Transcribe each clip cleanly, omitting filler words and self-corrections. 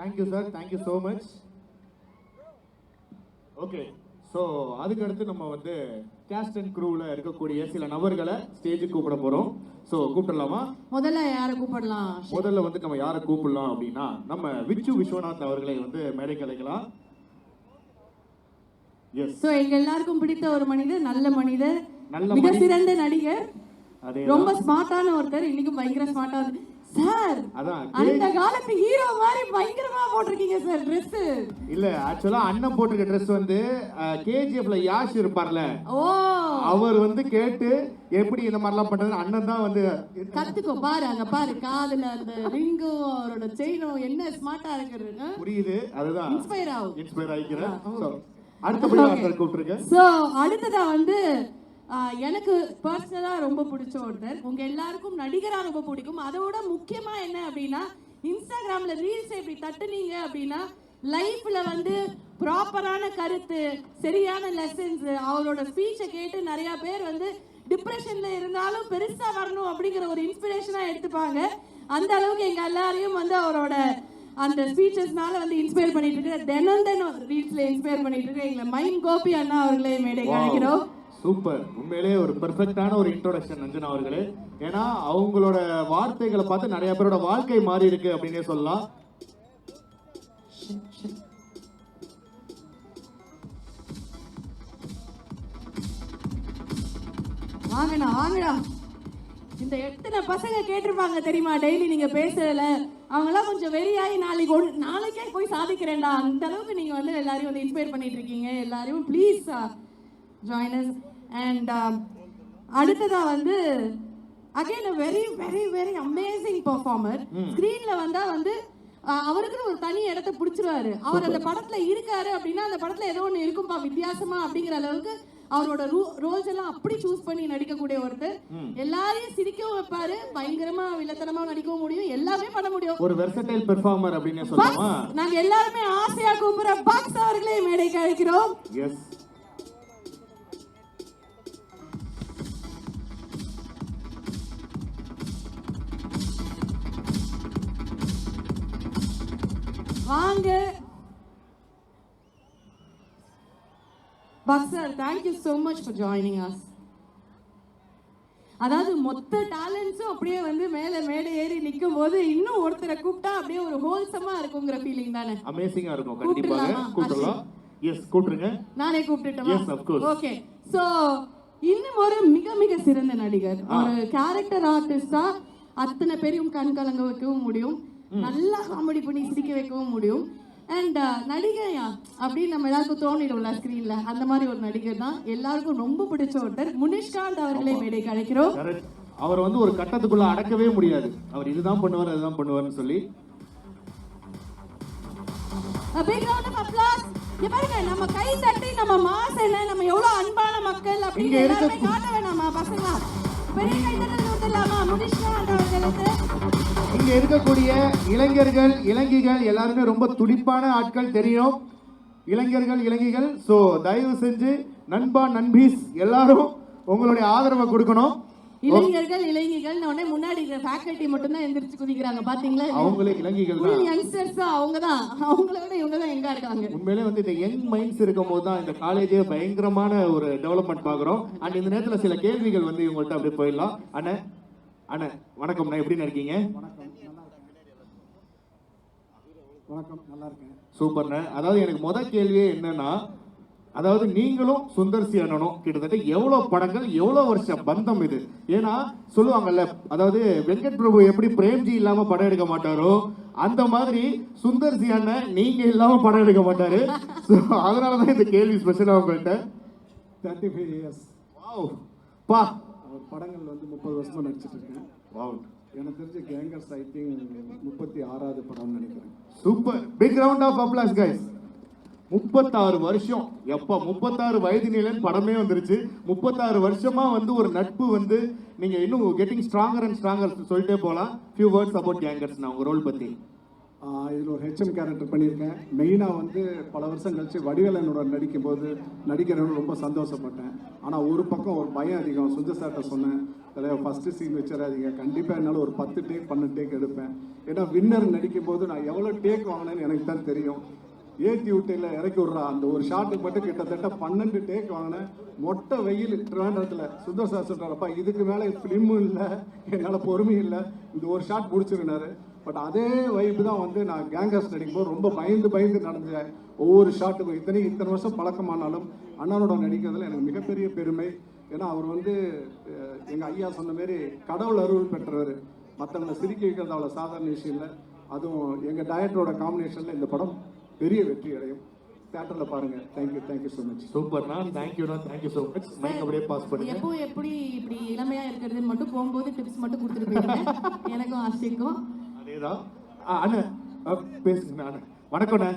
Thank you sir, thank you so much. Okay, so அதுக்கடுத்து நம்ம வந்து கேஸ்ட் அண்ட் க்ரூவில் இருக்கக்கூடிய சில நபர்களை ஸ்டேஜுக்கு கூப்பிட போகிறோம். ஸோ கூப்பிடலாமா? முதல்ல யாரை கூப்பிடலாம்? முதல்ல வந்து நம்ம யாரை கூப்பிடலாம் அப்படின்னா நம்ம விச்சு விஸ்வநாத் அவர்களை வந்து மேடைக்கு அழைக்கலாம். எஸ். ஸோ எங்க எல்லாருக்கும் பிடித்த ஒரு மனிதர், நல்ல மனிதர், மிக சிறந்த நடிகர், ரொம்ப ஸ்மார்ட்டான ஒருத்தர். இன்னைக்கு பயங்கர ஸ்மார்ட்டா சார். அந்த காலத்து ஹீரோ மாதிரி பயங்கரமா போட்டிருக்கீங்க சார் ட்ரெஸ். இல்ல, ஆக்சுவலா அண்ணன் போட்டிருக்க ட்ரெஸ் வந்து கேஜிஎஃப்ல யாஷ் இருப்பார்ல, அவர் வந்து கேட்டு எப்படி இந்த மாதிரிலாம் பண்றது அண்ணன் தான் வந்து கத்துக்கோ. பாரு அங்க பாரு, காதுல அந்த ரிங்கும் அவரோட செயினும் என்ன ஸ்மார்ட்டா இருக்குது. புரியுது, அதுதான் இன்ஸ்பயர் ஆகிக்கிறேன். அடுத்தபடியாக கூப்பிட்டுருக்கேன். ஸோ அடுத்ததா வந்து எனக்கு பர்சனலாக ரொம்ப பிடிச்ச ஒருத்தர், உங்க எல்லாருக்கும் நடிகராக ரொம்ப பிடிக்கும். அதோட முக்கியமா என்ன அப்படின்னா, இன்ஸ்டாகிராம்ல ரீல்ஸ் எப்படி தட்டுனீங்க அப்படின்னா, லைஃப்ல வந்து ப்ராப்பரான கருத்து, சரியான லெசன்ஸ், அவரோட ஸ்பீச்சை கேட்டு நிறைய பேர் வந்து டிப்ரெஷன்ல இருந்தாலும் பெருசா வரணும் அப்படிங்கிற ஒரு இன்ஸ்பிரேஷனா எடுத்துப்பாங்க. அந்த அளவுக்கு எங்க எல்லாரையும் வந்து அவரோட அந்த ஸ்பீச்சஸ்னால வந்து இன்ஸ்பயர் பண்ணிட்டு இருக்கு. தினம் ரீல்ஸ்ல இன்ஸ்பயர் பண்ணிட்டு இருக்கு எங்களை மைண்ட் கோபி அண்ணா அவர்களே மேடை அழைக்கிறோம். சூப்பர், உண்மையிலேயே ஒரு பெர்ஃபெக்டான ஒரு இன்ட்ரோடக்ஷன் அஞ்சனா அவர்களே. ஏன்னா அவங்களோட வார்த்தைகளை பார்த்து நிறைய பேரோட வாழ்க்கை மாறி இருக்கு அப்படின்னே சொல்லலாம். வாங்கடா. இந்த எத்தனை பசங்க கேட்டிருப்பாங்க தெரியுமா டெய்லி நீங்க பேசுறதுல. அவங்களாம் கொஞ்சம் வெறியாகி நாளைக்கே போய் சாதிக்கிறேன்டா, அந்த அளவுக்கு நீங்க வந்து எல்லாரையும் வந்து இன்ஸ்பயர் பண்ணிட்டு இருக்கீங்க. எல்லாரையும் ப்ளீஸ் ஜாயின் அஸ். அண்ட் அடுத்ததா வந்து again very very very amazing performer. ஸ்கிரீன்ல வந்தா வந்து அவருக்குன்னு ஒரு தனி இடத்த பிடிச்சிருவாரு. அவர் அந்த படத்துல இருக்காரு அப்படின்னா அந்த படத்துல ஏதோ ஒன்று இருக்கும்பா வித்தியாசமா அப்படிங்கிற அளவுக்கு அவரோட ரோல்ஸ் எல்லாம் அப்படி சூஸ் பண்ணி நடிக்கக்கூடிய ஒருத்தர். எல்லாரையும் சிரிக்கவும் வைப்பாரு, பயங்கரமா வில்லத்தனமா நடிக்கவும் முடியும், எல்லாமே பண்ண முடியும். ஒரு வெர்சடைல் பெர்ஃபார்மர் அப்படினே சொல்லலாமா? நாங்க எல்லாரும் ஆசையா கூப்பிடுற பாக்ஸ் அவர்களே மேடைக்கு அழைக்கிறோம். எஸ். வாங்க boxer, thank you so much for joining us. அதாவது மொத்த டேலண்ட்ஸும் அப்படியே வந்து மேடை ஏறி நிற்கும் போது இன்னும் ஒருத்தரை கூப்பிட்டா அப்படியே ஒரு ஹோல்சமா இருக்குங்கிற ஃபீலிங் தானே? அமேசிங்கா இருக்கும். கண்டிப்பாக கூப்பிடலாம். எஸ், கூப்பிடுங்க. நானே கூப்பிட்டுட்டேன். Yes, of course. Okay. So இன்னும் ஒரு மிக மிக சிறந்த நடிகர், ஒரு கேரக்டர் ஆர்டிஸ்டா அத்தனை பேரையும் கண் கலங்க வைக்கவும் முடியும், நல்லா காமெடி பண்ணி சிரிக்க வைக்கவும் முடியும். அண்ட் நடிகையா அப்படின்னு நம்ம எல்லாருக்கும் தோணிடும்ல ஸ்கிரீன்ல, அந்த மாதிரி ஒரு நடிகர் தான். எல்லாருக்கும் ரொம்ப பிடிச்ச ஒருத்தர் முனிஷ்காந்த் அவர்களை மேடைக்கு அழைக்கிறோம். அவர் வந்து ஒரு கட்டத்துக்குள்ள அடக்கவே முடியாது, அவர் இதுதான் பண்ணுவார் அதுதான் பண்ணுவார்னு சொல்லி. பாருங்க, நம்ம கை தட்டி நம்ம மாஸ் என்ன, நம்ம எவ்வளவு அன்பான மக்கள் அப்படின்னு எல்லாருமே காட்ட வேணாமா பசங்களா? பெரிய கை தட்டல் ஊத்தலாமா முனிஷ்காந்த் அவர்களுக்கு? இங்க இருக்கக்கூடிய இளைஞர்கள் இளைஞிகள் எல்லாருமே ரொம்ப துடிப்பான ஆட்கள் தெரியும். இளைஞர்கள். சோ தயவு செஞ்சு நண்பா நண்பீஸ் எல்லாரும் உங்களுடைய ஆதரவை கொடுக்கணும். இளைஞர்கள் உடனே முன்னாடி ஃபேக்கல்டி மட்டும் தான் எந்திரிச்சு குதிக்கிறாங்க பாத்தீங்களா? அவங்களே இளைஞர்கள் தான், யங்ஸ்டர்ஸ் அவங்கதான். அவங்கள விட இவங்க தான் எங்க இருக்காங்க. உண்மையிலே வந்து இந்த யங் மைண்ட்ஸ் இருக்கும் போது தான் இந்த காலேஜே பயங்கரமான ஒரு டெவலப்மெண்ட் பாக்குறோம். அண்ட் இந்த நேரத்துல சில கேள்விகள் வந்து இவங்கள்ட்ட அப்படியே போயிடலாம். அண்ணா வணக்கம்ண்ணா, எப்படி இருக்கீங்க? வணக்கம், நல்லா இருக்கேன். சூப்பர்ண்ணா. அதாவது எனக்கு முதல் கேள்வியே என்னன்னா, அதாவது நீங்களும் சுந்தர்சி அண்ணனும் கிட்டத்தட்ட எவ்வளவு படங்கள் எவ்வளவு வருஷம் பந்தம் இது? ஏன்னா சொல்லுவாங்கல்ல, அதாவது வெங்கட் பிரபு எப்படி பிரேம்ஜி இல்லாம படம் எடுக்க மாட்டாரோ அந்த மாதிரி சுந்தர்சி அண்ணன் நீங்க இல்லாம படம் எடுக்க மாட்டாரு. அதனாலதான் இந்த கேள்வி ஸ்பெஷலா உங்கள்கிட்ட. 35 years. வாவ் பா. படங்கள் வந்து 30 வருஷமா நடிச்சிட்டு இருக்கேன். வாவ். எனக்கு தெரிஞ்ச கேங்கர்ஸ் ஐ திங்க் 36வது படம் நினைக்கிறேன். Super, big round of applause guys. 36 வருஷம், எப்ப 36 வயது நிலைன்னு படமே வந்துருச்சு. 36 வருஷமா வந்து ஒரு நட்பு வந்து நீங்க இன்னும் கெட்டிங் ஸ்ட்ராங்கர் அண்ட் ஸ்ட்ராங்கர் சொல்லிட்டே போலாம். ஃபியூ வேர்ட்ஸ் அபவுட் கேங்கர்ஸ், நான் உங்க ரோல் பத்தி. இதில் ஒரு ஹெச்எம் கேரக்டர் பண்ணியிருக்கேன். மெயினாக வந்து பல வருஷம் கழிச்சு வடிவேலனோட நடிக்கும்போது நடிக்கிறேன்னு ரொம்ப சந்தோஷப்பட்டேன். ஆனால் ஒரு பக்கம் ஒரு பயம் அதிகம். சுந்தர் சார்கிட்ட சொன்னேன், தலைவர் ஃபஸ்ட்டு சீன் வச்சிடாதீங்க, கண்டிப்பாக என்னால் ஒரு 10 டேக் 12 டேக் எடுப்பேன். ஏன்னா வின்னர் நடிக்கும்போது நான் எவ்வளோ டேக் வாங்கினேன்னு எனக்கு தான் தெரியும். ஏற்றி விட்டு இறக்கி விட்றா அந்த ஒரு ஷாட்டுக்கு மட்டும் கிட்டத்தட்ட 12 டேக் வாங்கினேன். மொட்டை வெயில் திருவாண்டத்தில். சுந்தர் சார் சொல்கிறாரப்பா இதுக்கு மேலே ஃபிலிமும் இல்லை, என்னால் பொறுமையும் இல்லை, இந்த ஒரு ஷாட் முடிச்சிருந்தாரு. பட் அதே வைப்பு தான் வந்து நான் கேங்கர்ஸ் நடிக்கும்போது ரொம்ப பயந்து நடந்தேன். ஒவ்வொரு ஷாட்டுக்கும் இத்தனை வருஷம் பழக்கமானாலும் அண்ணனோட நடிக்கிறதுல எனக்கு மிகப்பெரிய பெருமை. ஏன்னா அவர் வந்து எங்கள் ஐயா சொன்ன மாரி கடவுள் அருள் பெற்றவர். மற்றவங்களை சிரிக்க வைக்கிறது அவ்வளோ சாதாரண விஷயம் இல்லை. அதுவும் எங்கள் டயட்டரோட காம்பினேஷனில் இந்த படம் பெரிய வெற்றி அடையும். தியேட்டரில் பாருங்க. Thank you so much. சூப்பர்ண்ணா, தேங்க்யூ ஸோ மச். மைக் அப்படியே பாஸ் பண்ணுங்க. எப்போ எப்படி இப்படி இளமையா இருக்கிறதுன்னு மட்டும் போகும்போது டிப்ஸ் மட்டும் கொடுத்துட்டு போயிருங்க. எனக்கும் ஆசைக்கும் அதேதான். அண்ணன் பேசுங்க அண்ணன். வணக்கம்ண்ணே.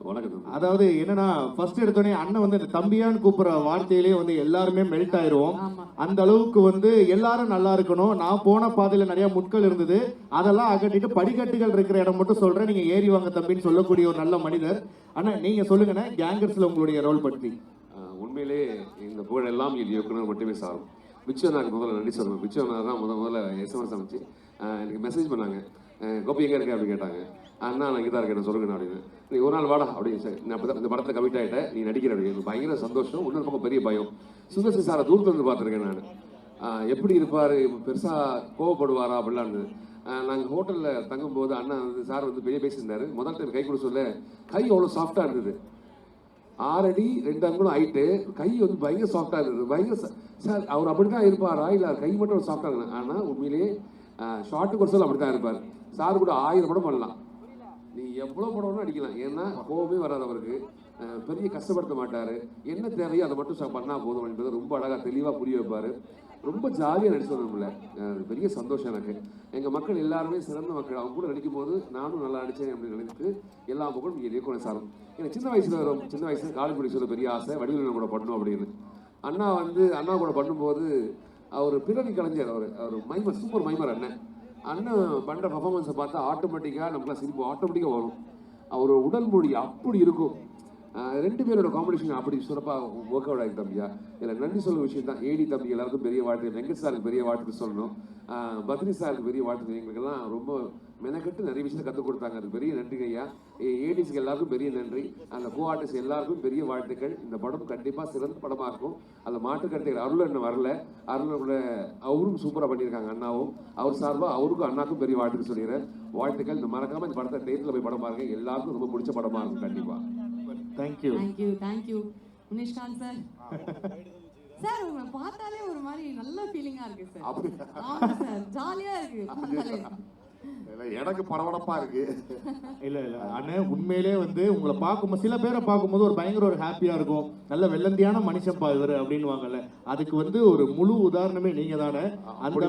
வணக்கம். அதாவது என்னன்னா ஃபர்ஸ்ட் எடுத்தோடனே அண்ணன் வந்து இந்த தம்பியான்னு கூப்பிடுற வார்த்தையிலேயே வந்து எல்லாருமே மெல்ட் ஆயிருவோம். அந்த அளவுக்கு வந்து எல்லாரும் நல்லா இருக்கணும். நான் போன பாதையில நிறைய முட்கள் இருந்தது, அதெல்லாம் அகட்டிட்டு படிக்கட்டுகள் இருக்கிற இடம் மட்டும் சொல்றேன், நீங்க ஏறி வாங்க தம்பின்னு சொல்லக்கூடிய ஒரு நல்ல மனிதர். அண்ணா நீங்க சொல்லுங்கண்ணே, கேங்கர்ஸ்ல உங்களுடைய ரோல் பற்றி. உண்மையிலே இந்த புகழ் எல்லாம் இது இயக்குனர் மட்டுமே சாரும். பிச்சோனாக்கு முதல்ல நன்றி சொல்லணும். பிச்சோனா தான் முதல்ல எஸ்எம்எஸ் அமைச்சு எனக்கு மெசேஜ் பண்ணாங்க, கோபி எங்கே இருக்கேன் அப்படின்னு கேட்டாங்க. அண்ணா நான் இங்கே தான் இருக்கேன் சொல்லுங்கண்ணா அப்படின்னு. நீ ஒரு நாள் வாடா அப்படின்னு சார், நான் அப்போ இந்த படத்தில் கமிட் ஆகிட்டேன், நீ நடிக்கிற அப்படின்னு. பயங்கர சந்தோஷம். இன்னொரு பக்கம் பெரிய பயம். சுந்தர் சாரை தூரத்தில் இருந்து பார்த்துருக்கேன் நான். எப்படி இருப்பார், பெருசாக கோவப்படுவாரா அப்படிலான்னு. நாங்கள் ஹோட்டலில் தங்கும்போது அண்ணா வந்து சார் வந்து பெரிய பேசியிருந்தார். முதல் டைம் கை கொடு சொல்ல கை அவ்வளோ சாஃப்டாக இருந்தது. 6 அடி 2 அங்குலம் ஹைட்டு, கை வந்து பயங்கர சாஃப்டாக இருந்தது. பயங்கர சார் அவர் அப்படி தான் இருப்பாரா இல்லை கை மட்டும் சாஃப்டாக இருந்தது. ஆனால் உண்மையிலேயே ஷார்ட்டுக்கு ஒரு சொல் அப்படி தான் இருப்பார். சார் கூட 1000 படம் பண்ணலாம், நீ எவ்வளோ படம்னு அடிக்கலாம். ஏன்னா கோவமே வராது அவருக்கு. பெரிய கஷ்டப்படுத்த மாட்டார். என்ன தேவையோ அதை மட்டும் பண்ணால் போதும் அப்படின்றத ரொம்ப அழகாக தெளிவாக புரிய வைப்பார். ரொம்ப ஜாலியாக நடிச்சு வந்தோம்ல, பெரிய சந்தோஷம் எனக்கு. எங்கள் மக்கள் எல்லாருமே சிறந்த மக்கள். அவங்க கூட நடிக்கும் போது நானும் நல்லா நடித்தேன் அப்படின்னு நினைத்து எல்லா மக்களும் இயக்குனர் சாரும். எனக்கு சின்ன வயசில் காலேஜ் படிச்சது பெரிய ஆசை, வடிவேலு கூட பண்ணணும் அப்படின்னு. அண்ணா கூட பண்ணும்போது அவர் பிறவி கலைஞர், அவர் மைமர், சூப்பர் மைமர் அண்ணன் பண்ணுற பர்ஃபார்மன்ஸை பார்த்தா ஆட்டோமேட்டிக்காக நமக்குலாம் சிரிப்பு ஆட்டோமேட்டிக்காக வரும். அவர் உடல் மொழி அப்படி இருக்கும். 2 பேரோட காம்படிஷன் அப்படி சிறப்பாக ஒர்க் அவுட் ஆகிட்டு தம்பியா. இதில் நன்றி சொல்லும் விஷயம் தான். ஏடி தம்பி எல்லாருக்கும் பெரிய வாழ்த்து, வெங்கட் சாருக்கு பெரிய வாழ்த்து சொல்லணும், பத்ரி சாருக்கு பெரிய வாழ்த்து. எங்களுக்கெல்லாம் ரொம்ப மெனக்கட்டு நிறைய விஷயத்தை கற்றுக் கொடுத்தாங்க, அது பெரிய நன்றி ஐயா. ஏடிஸ்க்கு எல்லாருக்கும் பெரிய நன்றி. அந்த கோ ஆர்டிஸ்ட் எல்லாருக்கும் பெரிய வாழ்த்துக்கள். இந்த படம் கண்டிப்பாக சிறந்த படமாக இருக்கும். அதில் மாற்றுக்கருத்துகள் அருள் இன்னும் வரல, அருளோட அவரும் சூப்பராக பண்ணியிருக்காங்க. அண்ணாவும் அவர் சார்பாக அவருக்கும் அண்ணாக்கும் பெரிய வாழ்த்துக்கு சொல்லிடுறேன். வாழ்த்துக்கள். இந்த மறக்காமல் இந்த படத்தை தேட்டரில் போய் படம் பாருங்க, எல்லாருக்கும் ரொம்ப பிடிச்ச படமாக இருக்கும் கண்டிப்பாக. Thank you Munishkanth sir. சார் உங்களை பார்த்தாலே ஒரு மாதிரி நல்ல ஃபீலிங்கா இருக்கு சார். ஆமா சார், ஜாலியா இருக்கு பார்த்தாலே. எனக்கு பரபரப்பா இருக்கு. இல்ல அண்ணன் உண்மையிலே வந்து உங்களை பார்க்கும்போது, சில பேரை பார்க்கும்போது ஒரு பயங்கர ஒரு ஹாப்பியா இருக்கும். நல்ல வெள்ளந்தியான மனுஷன் பா இவரு அப்படின்னு வாங்கல. அதுக்கு வந்து ஒரு முழு உதாரணமே நீங்க தானே. அந்த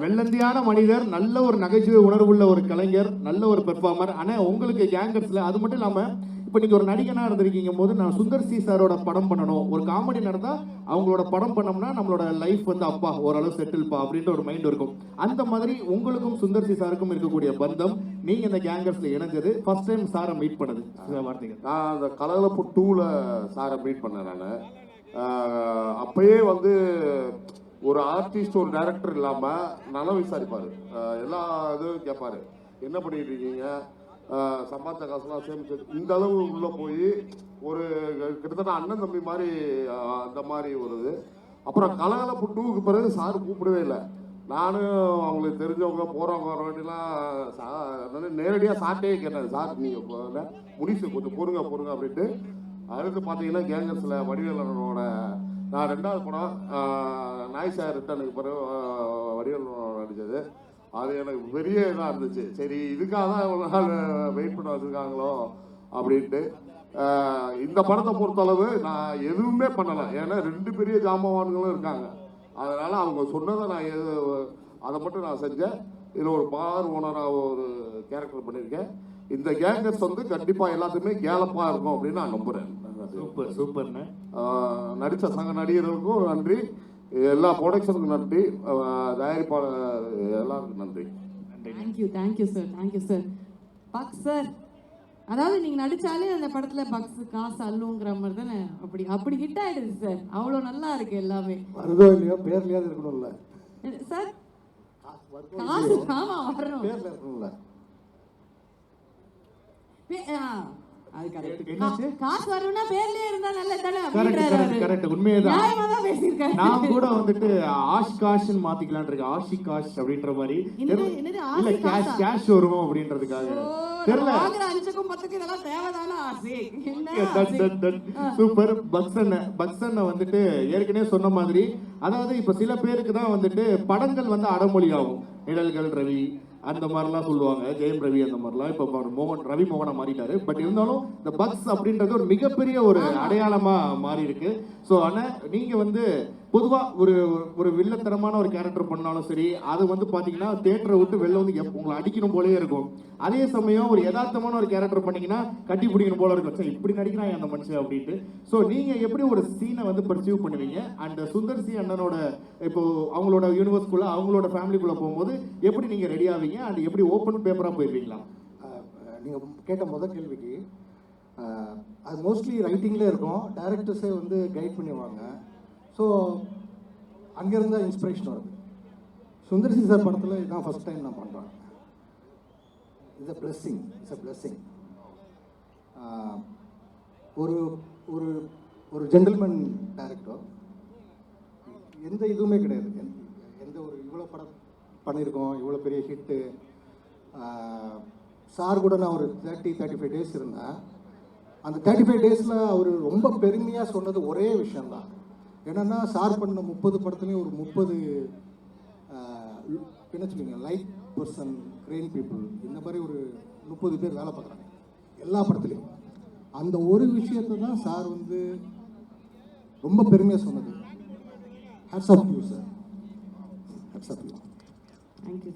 வெள்ளந்தியான மனிதர், நல்ல ஒரு நகைச்சுவை உணர்வுள்ள ஒரு கலைஞர், நல்ல ஒரு பெர்ஃபார்மர். ஆனா உங்களுக்கு கேங்கர்ஸ்ல அது மட்டும் இல்லாம இப்போ நீங்கள் ஒரு நடிகனாக இருந்திருக்கீங்க போது, நான் சுந்தர் சி சாரோட படம் பண்ணணும், ஒரு காமெடி நடந்தால் அவங்களோட படம் பண்ணோம்னா நம்மளோட லைஃப் வந்து அப்பா ஓரளவு செட்டில்ப்பா அப்படின்ற ஒரு மைண்ட் இருக்கும். அந்த மாதிரி உங்களுக்கும் சுந்தர் சி சாருக்கும் இருக்கக்கூடிய பந்தம், நீங்கள் இந்த கேங்கர்ஸில் இணைஞ்சது ஃபர்ஸ்ட் டைம் சாரை மீட் பண்ணது வார்த்தைகள். நான் அந்த கலகலப்பு 2ல சாரை மீட் பண்ணேன் நான். அப்பயே வந்து ஒரு ஆர்டிஸ்ட், ஒரு டைரக்டர் இல்லாமல் நல்லா விசாரிப்பார், எல்லா இதுவும் கேட்பார். என்ன பண்ணிட்டு இருக்கீங்க, சம்பாதிச்ச காசுலாம் சேமிச்சு, இந்த அளவு உள்ளே போய் ஒரு கிட்டத்தட்ட அண்ணன் தம்பி மாதிரி அந்த மாதிரி ஒரு இது. அப்புறம் கலகலப்பு 2க்கு பிறகு சார் கூப்பிடவே இல்லை. நானும் அவங்களுக்கு தெரிஞ்சவங்க போகிறவங்க வர வேண்டியெல்லாம் நேரடியாக சார்ட்டே கேட்டேன், சார் நீங்கள் முடிச்சு கொஞ்சம் பொறுங்க அப்படின்ட்டு. அடுத்து பார்த்தீங்கன்னா கேங்கர்ஸில் வடிவேலனோட நான் 2வது படம் நாய் சார் ரிட்டனுக்கு பிறகு வடிவேலனோட நடித்தது. அது எனக்கு பெரிய இதாக இருந்துச்சு. சரி, இதுக்காக தான் இவ்வளோ நாள் வெயிட் பண்ண வச்சுருக்காங்களோ அப்படின்ட்டு. இந்த படத்தை பொறுத்தளவு நான் எதுவுமே பண்ணலை, ஏன்னா 2 பெரிய ஜாம்பவான்களும் இருக்காங்க. அதனால் அவங்க சொன்னதை நான் அதை மட்டும் நான் செஞ்சேன். இதில் ஒரு பார் ஓனராக ஒரு கேரக்டர் பண்ணியிருக்கேன். இந்த கேங்கர்ஸ் வந்து கண்டிப்பாக எல்லாத்துக்குமே கேலப்பாக இருக்கும் அப்படின்னு நான் நம்புகிறேன். சூப்பர்ண்ணே. நடித்த சக நடிகர்களுக்கும் நன்றி, எல்லா ப்ரொடக்ஷனுக்கும் நன்றி, தயாரிப்பாளர் எல்லாருக்கும் நன்றி. Thank you sir. பக்ஸ் சார், அதாவது நீங்க நடிச்சாலே அந்த படத்துல பக்ஸ் காசு அள்ளுங்கிற மாதிரி தானே, அப்படி ஹிட் ஆயிடுது சார். அவ்வளோ நல்லா இருக்கு எல்லாமே. வருதோ இல்லையோ பேர்லயாவது இருக்கணும்ல சார், காசு ஆமா வரணும். பேர்ல இருக்கணும்ல. அது correct. என்னாச்சு? காசு வரணும்னா பேர்லயே இருந்தா நல்லது தானே அப்படின்றாரு அவரு. கரெக்ட் உண்மையேதான். நியாயமா தான் பேசியிருக்காரு. நான் கூட வந்துட்டு ஆஷ்காஷ்னு மாத்திக்கலாம்னு இருக்கேன். ஆஷிகாஷ் அப்படின்ற மாதிரி. என்னது இல்ல ஆசிகாஷா? கேஷ் வரும் அப்படின்றதுக்காக தெரியல. வாங்குற 5க்கும் 10க்கும் இதெல்லாம் தேவைதானா ஆசி? என்ன சூப்பர். பக்ஸன்ன வந்துட்டு ஏற்கனவே சொன்ன மாதிரி, அதாவது இப்ப சில பேருக்கு தான் வந்துட்டு படங்கள் வந்து அடமொழி ஆகும். நிழல்கள் ரவி அந்த மாதிரிலாம் சொல்லுவாங்க, ஜெயம் ரவி அந்த மாதிரிலாம். இப்போ ரவி மோகனா மாறிட்டாரு. பட் இருந்தாலும் இந்த பக்ஸ் அப்படின்றது ஒரு மிகப்பெரிய ஒரு அடையாளமா மாறி இருக்கு. ஸோ ஆனால் நீங்க வந்து பொதுவாக ஒரு வில்லத்தனமான ஒரு கேரக்டர் பண்ணாலும் சரி, அது வந்து பார்த்தீங்கன்னா தேட்டரை விட்டு வெளில வந்து உங்களை அடிக்கணும் போலயே இருக்கும். அதே சமயம் ஒரு யதார்த்தமான ஒரு கேரக்டர் பண்ணீங்கன்னா கட்டி பிடிக்கணும் போல இருக்கும். சரி இப்படி நடிக்கிறாங்க அந்த மனுஷன் அப்படின்ட்டு. ஸோ நீங்க எப்படி ஒரு சீனை வந்து பர்சீவ் பண்ணுவீங்க? அண்ட் சுந்தர் சி அண்ணனோட இப்போ அவங்களோட யூனிவர்ஸ்குள்ள அவங்களோட ஃபேமிலிக்குள்ள போகும்போது எப்படி நீங்க ரெடி ஆவீங்க? அண்ட் எப்படி ஓப்பன் பேப்பரா போயிருவீங்களா? நீங்கள் கேட்ட முதல் கேள்விக்கு அது மோஸ்ட்லி ரைட்டிங்கில் இருக்கும். டைரக்டர்ஸே வந்து கைட் பண்ணுவாங்க. ஸோ அங்கேருந்து தான் இன்ஸ்பிரேஷன் வருது. சுந்தர்சி சார் படத்தில் இதுதான் ஃபஸ்ட் டைம் நான் பண்ணுறேன். It's a blessing. ஒரு ஒரு ஒரு ஜென்டில்மேன் டைரக்டர், எந்த இதுவுமே கிடையாது. எந்த ஒரு இவ்வளோ படம் பண்ணியிருக்கோம், இவ்வளோ பெரிய ஹிட்டு. சார் கூட நான் ஒரு 35 டேஸ் இருந்தேன். அந்த 35 டேஸில் அவர் ரொம்ப பெருமையாக சொன்னது ஒரே விஷயந்தான். என்னென்னா, சார் பண்ண 30 படத்துலேயும் ஒரு 30 என்ன சொல்லுவீங்க, லைட் பர்சன், கிரெயின் பீப்புள், இந்த மாதிரி ஒரு 30 பேர் வேலை பார்க்குறாங்க எல்லா படத்துலையும். அந்த ஒரு விஷயத்தை தான் சார் வந்து ரொம்ப பெருமையாக சொன்னது. Hats off you sir, hats off you. Thank you.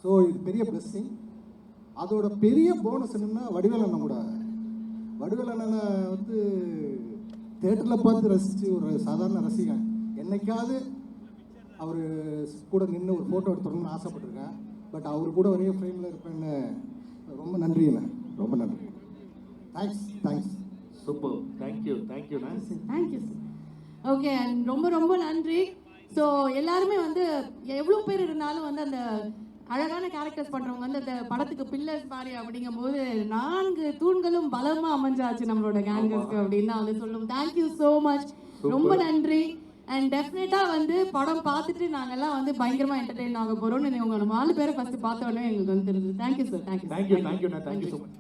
So இது பெரிய பிளெஸ்ஸிங். அதோட பெரிய போனஸ் என்னென்னா, வடிவேல் அண்ணன் கூட, வடிவேல் அண்ணனை வந்து தேட்டரில் பார்த்து ரசித்து ஒரு சாதாரண ரசிகன், என்னைக்காவது அவர் கூட நின்று ஒரு ஃபோட்டோ எடுத்துடணும்னு ஆசைப்பட்டிருக்கேன். பட் அவர் கூட ஒரே ஃப்ரேமில் இருப்பேன்னு. ரொம்ப நன்றிண்ணே, ரொம்ப நன்றி. Thanks. Super. Thank you. Thank you sir. Okay, and ரொம்ப ரொம்ப நன்றி. ஸோ எல்லாருமே வந்து எவ்வளோ பேர் இருந்தாலும் வந்து அந்த அழகான கேரக்டர்ஸ் பண்றவங்க வந்து அந்த படத்துக்கு பில்லர்ஸ் மாதிரி அப்படிங்கும்போது 4 தூண்களும் பலமா அமைஞ்சாச்சு நம்மளோட கேங்கர்ஸ்க்கு அப்படின்னு தான் வந்து சொல்லுவோம். தேங்க்யூ ஸோ மச், ரொம்ப நன்றி. அண்ட் டெஃபினட்டா வந்து படம் பார்த்துட்டு நாங்கெல்லாம் வந்து பயங்கரமா என்டர்டெயின் ஆக போறோம்னு உங்க 4 பேரை ஃபர்ஸ்ட் பார்த்த உடனே எங்களுக்கு வந்து தெரிஞ்சது. Thank you sir. Thank you so much.